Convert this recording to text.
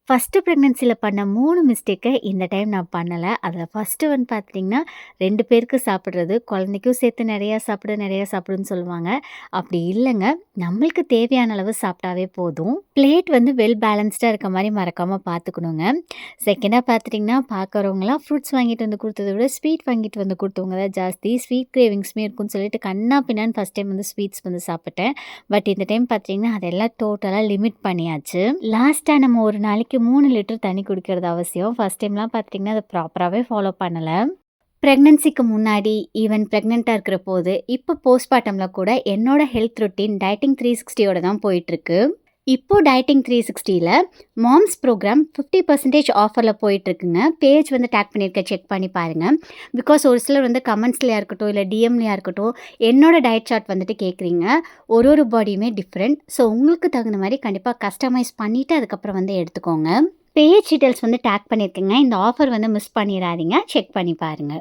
First ப்ரெக்னன்சில பண்ண 3 மிஸ்டேக்க இந்த time நான் பண்ணல. அதில ஃபர்ஸ்ட்டு வந்து பார்த்தீங்கன்னா, 2 பேருக்கு சாப்பிடுறது. குழந்தைக்கும் சேர்த்து நெறையா சாப்பிடு, நெறையா சாப்பிடுன்னு சொல்லுவாங்க. அப்படி இல்லங்க. நம்மளுக்கு தேவையான அளவு சாப்பிட்டாவே போதும். பிளேட் வந்து வெல் பேலன்ஸ்டா இருக்க மாரி மறக்காம பார்த்துக்கணுங்க. செகண்டா பார்த்துட்டிங்கன்னா, பார்க்குறவங்கலாம் ஃப்ரூட்ஸ் வாங்கிட்டு வந்து குடுத்தத விட, ஸ்வீட் வாங்கிட்டு வந்து குடுத்தவங்க தான் ஜாஸ்தி. ஸ்வீட் கிரேவிங்ஸுமே இருக்குன்னு சொல்லிட்டு கன்னா பின்னான்னு ஃபர்ஸ்ட் டைம் வந்து ஸ்வீட்ஸ் வந்து சாப்பிட்டேன். பட் இந்த டைம் பார்த்தீங்கன்னா, அதெல்லாம் டோட்டலா லிமிட் பண்ணியாச்சு. லாஸ்ட்டா நம்ம ஒரு நாளைக்கு 3 லிட்டர் தண்ணி குடிக்கிறது அவசியம். ஃபர்ஸ்ட் டைம்லாம் பார்த்தீங்கன்னா, அத ப்ராப்பராவே ஃபாலோ பண்ணல. பிரெக்னன்சிக்கு முன்னாடி, ஈவன் பிரெக்னன்ட்டா இருக்கிறபோது, இப்போ போஸ்ட்பார்ட்டம்ல கூட என்னோட ஹெல்த் ரொட்டீன் டயட்டிங் 360யோட தான் போயிட்டுருக்கு. இப்போ டயட்டிங் 360ல மாம்ஸ் ப்ரோகிராம் 50% ஆஃபர்ல போயிட்டுருக்குங்க. பேஜ் வந்து டேக் பண்ணியிருக்கேன், செக் பண்ணி பாருங்க. பிகாஸ் ஒரு சிலர் வந்து கமெண்ட்ஸ்லயா இருக்கட்டும், இல்ல டிஎம்லயா இருக்கட்டும், என்னோட டயட் சார்ட் வந்துட்டு கேட்குறீங்க. ஒரு பாடியுமே டிஃப்ரெண்ட். ஸோ உங்களுக்கு தகுந்த மாரி கண்டிப்பா கஸ்டமைஸ் பண்ணிட்டு அதுக்கப்புறம் வந்து எடுத்துக்கோங்க. பேஜ் டீட்டெயில்ஸ் வந்து டேக் பண்ணியிருக்கேங்க. இந்த ஆஃபர் வந்து மிஸ் பண்ணிறாதீங்க. செக் பண்ணி பாருங்க.